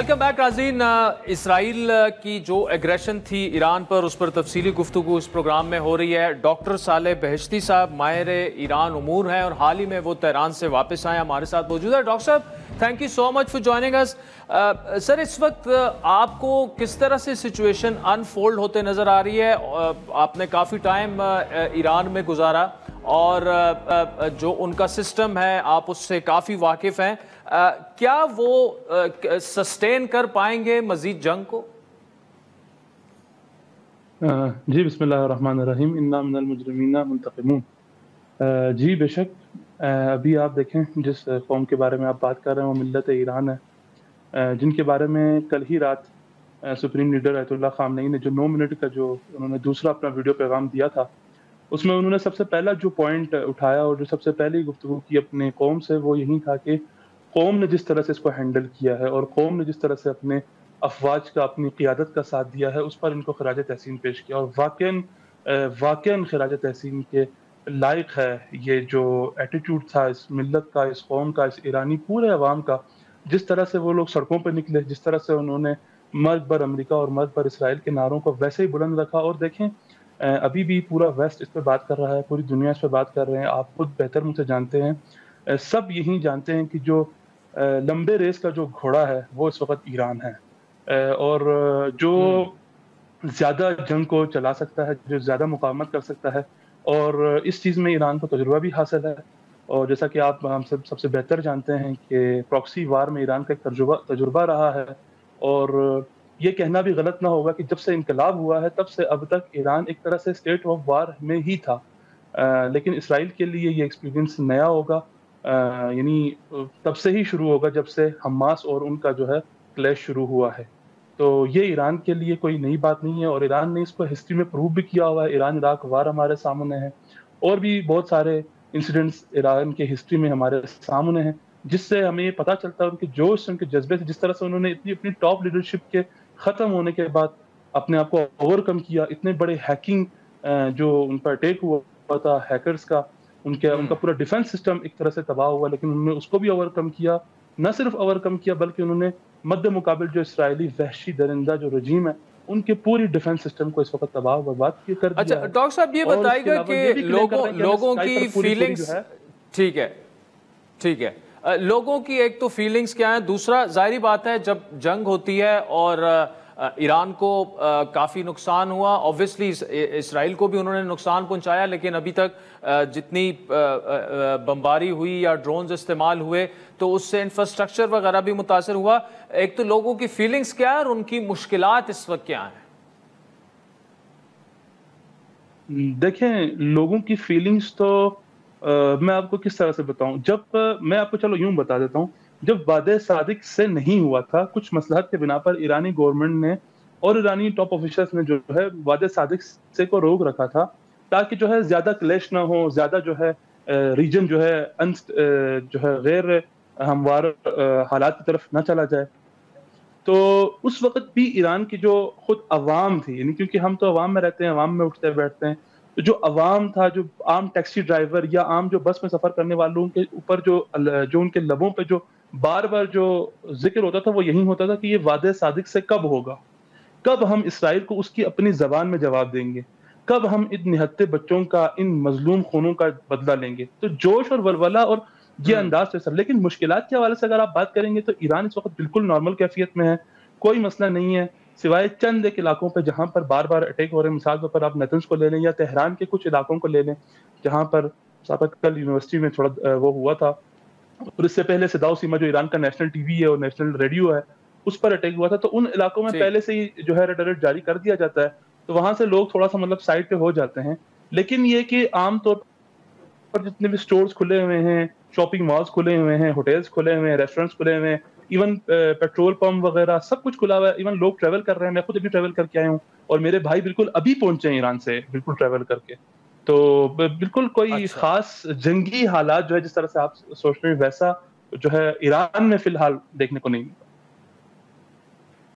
Welcome back नाज़रीन। Israel की जो एग्रेशन थी ईरान पर, उस पर तफसीली गुफ्तगू इस प्रोग्राम में हो रही है। डॉक्टर सालेह बहश्ती साहब माहिर ईरान उमूर हैं और हाल ही में वो तेहरान से वापस आए, हमारे साथ मौजूद है। डॉक्टर साहब, thank you so much for joining us. Sir, इस वक्त आपको किस तरह से सिचुएशन अनफोल्ड होते नज़र आ रही है? आपने काफ़ी टाइम ईरान में गुजारा और जो उनका सिस्टम है आप उससे काफ़ी वाकिफ़ हैं। क्या वो सस्टेन कर पाएंगे मजीद जंग को? जी, बिस्मिल्लाहिर्रहमानिर्रहीम, इन्ना मिनल मुजरिमीना मुंतक़िमून। जी बेशक, अभी आप देखें जिस कौम के बारे में आप बात कर रहे हैं वो मिल्लत ईरान है, जिनके बारे में कल ही रात सुप्रीम लीडर अयतुल्लाह ख़ामनेई ने जो 9 मिनट का जो उन्होंने दूसरा अपना वीडियो पैगाम दिया था, उसमें उन्होंने सबसे पहला जो पॉइंट उठाया और जो सबसे पहली गुफ्तगू की अपने कौम से, वो यही था कि कौम ने जिस तरह से इसको हैंडल किया है और कौम ने जिस तरह से अपने अफ़वाज का, अपनी क़ियादत का साथ दिया है, उस पर इनको ख़िराज तहसीन पेश किया। और वाक़ईन ख़िराज तहसीन के लायक है ये जो एटीट्यूड था इस मिल्लत का, इस कौम का, इस ईरानी पूरे अवाम का। जिस तरह से वो लोग सड़कों पे निकले, जिस तरह से उन्होंने मर्द बर अमेरिका और मर्द बर इसराइल के नारों को वैसे ही बुलंद रखा। और देखें, अभी भी पूरा वेस्ट इस पे बात कर रहा है, पूरी दुनिया इस पे बात कर रहे हैं। आप खुद बेहतर मुझसे जानते हैं, सब यही जानते हैं कि जो लंबे रेस का जो घोड़ा है वो इस वक़्त ईरान है, और जो ज़्यादा जंग को चला सकता है, जो ज़्यादा मुक़ावमत कर सकता है, और इस चीज़ में ईरान को तजुर्बा भी हासिल है। और जैसा कि आप हम सबसे बेहतर जानते हैं कि प्रॉक्सी वार में ईरान का एक तजुर्बा रहा है। और ये कहना भी गलत ना होगा कि जब से इनकलाब हुआ है तब से अब तक ईरान एक तरह से स्टेट ऑफ वार में ही था। लेकिन इसराइल के लिए ये एक्सपीरियंस नया होगा, यानी तब से ही शुरू होगा जब से हमास और उनका जो है क्लैश शुरू हुआ है। तो ये ईरान के लिए कोई नई बात नहीं है और ईरान ने इसको हिस्ट्री में प्रूव भी किया हुआ है। ईरान इराक वार हमारे सामने है और भी बहुत सारे इंसिडेंट्स ईरान के हिस्ट्री में हमारे सामने हैं, जिससे हमें ये पता चलता है उनके जोश, उनके जज्बे से, जिस तरह से उन्होंने अपनी टॉप लीडरशिप के ख़त्म होने के बाद अपने आप को ओवरकम किया। इतने बड़े हैकिंग जो उन पर अटैक हुआ था हैकर्स का, उनका पूरा डिफेंस सिस्टम एक तरह से तबाह हुआ, लेकिन उन्होंने उसको भी ओवरकम किया। न सिर्फ ओवरकम किया बल्कि उन्होंने मद्दे मुकाबिल जो इसराइली वहशी दरिंदा जो रजीम है, उनके पूरी डिफेंस सिस्टम को इस वक्त तबाह बर्बाद कर दिया। अच्छा डॉक्टर साहब, ये बताइएगा कि लोगों की फीलिंग्स, ठीक है, लोगों की एक तो फीलिंग्स क्या है, दूसरा जाहिर बात है जब जंग होती है और ईरान को काफ़ी नुकसान हुआ, ऑब्वियसली इसराइल को भी उन्होंने नुकसान पहुंचाया, लेकिन अभी तक जितनी बमबारी हुई या ड्रोन्स इस्तेमाल हुए तो उससे इंफ्रास्ट्रक्चर वगैरह भी मुतासर हुआ। एक तो लोगों की फीलिंग्स क्या है और उनकी मुश्किलात इस वक्त क्या हैं? देखें, लोगों की फीलिंग्स तो मैं आपको किस तरह से बताऊं। जब मैं आपको चलो यूं बता देता हूं, जब वादे सादिक से नहीं हुआ था, कुछ मसलहत के बिना पर ईरानी गवर्नमेंट ने और ईरानी टॉप ऑफिसर्स ने जो है वादे सादिक से को रोक रखा था, ताकि जो है ज्यादा क्लैश ना हो, ज्यादा जो है रीजन जो है जो है गैर हमवार हालात की तरफ ना चला जाए। तो उस वक़्त भी ईरान की जो खुद अवाम थी, यानी क्योंकि हम तो अवाम में रहते हैं, अवाम में उठते बैठते हैं, तो जो अवाम था, जो आम टैक्सी ड्राइवर या आम जो बस में सफ़र करने वालों के ऊपर जो उनके लबों पे जो बार-बार जो ज़िक्र होता था, वो यही होता था कि ये वादे सादिक से कब होगा? कब हम इसराइल को उसकी अपनी ज़बान में जवाब देंगे? कब हम इन निहत्थे बच्चों का, इन मज़लूम खूनों का बदला लेंगे? तो जोश और वलवला और ये अंदाज़ थे सर। लेकिन मुश्किलात के हवाले से अगर आप बात करेंगे तो ईरान इस वक़्त बिल्कुल नॉर्मल कैफ़ियत में है, कोई मसला नहीं है, सिवाय चंद एक इलाकों पे जहाँ पर बार-बार अटैक हो रहे हैं। मिसाल के तौर पर आप नेतन्स को ले लें या तेहरान के कुछ इलाकों को ले लें, जहाँ पर कल यूनिवर्सिटी में थोड़ा वो हुआ था, और इससे पहले सिदाओ सीमा जो ईरान का नेशनल टीवी है और नेशनल रेडियो है, उस पर अटैक हुआ था। तो उन इलाकों में पहले से ही जो है रेड अलर्ट जारी कर दिया जाता है, तो वहाँ से लोग थोड़ा-सा मतलब साइड पे हो जाते हैं। लेकिन ये कि आम तौर पर जितने भी स्टोर्स खुले हुए हैं, शॉपिंग मॉल्स खुले हुए हैं, होटल्स खुले हुए हैं, रेस्टोरेंट्स खुले हुए हैं, इवन पेट्रोल पंप वगैरह सब कुछ खुला हुआ है। इवन लोग ट्रैवल कर रहे हैं, मैं खुद अभी ट्रैवल करके आया हूँ और मेरे भाई बिल्कुल अभी पहुंचे हैं ईरान से, बिल्कुल ट्रैवल करके। तो बिल्कुल कोई खास जंगी हालात जो है जिस तरह से आप सोच रहे हैं वैसा जो है ईरान में फिलहाल देखने को नहीं मिला।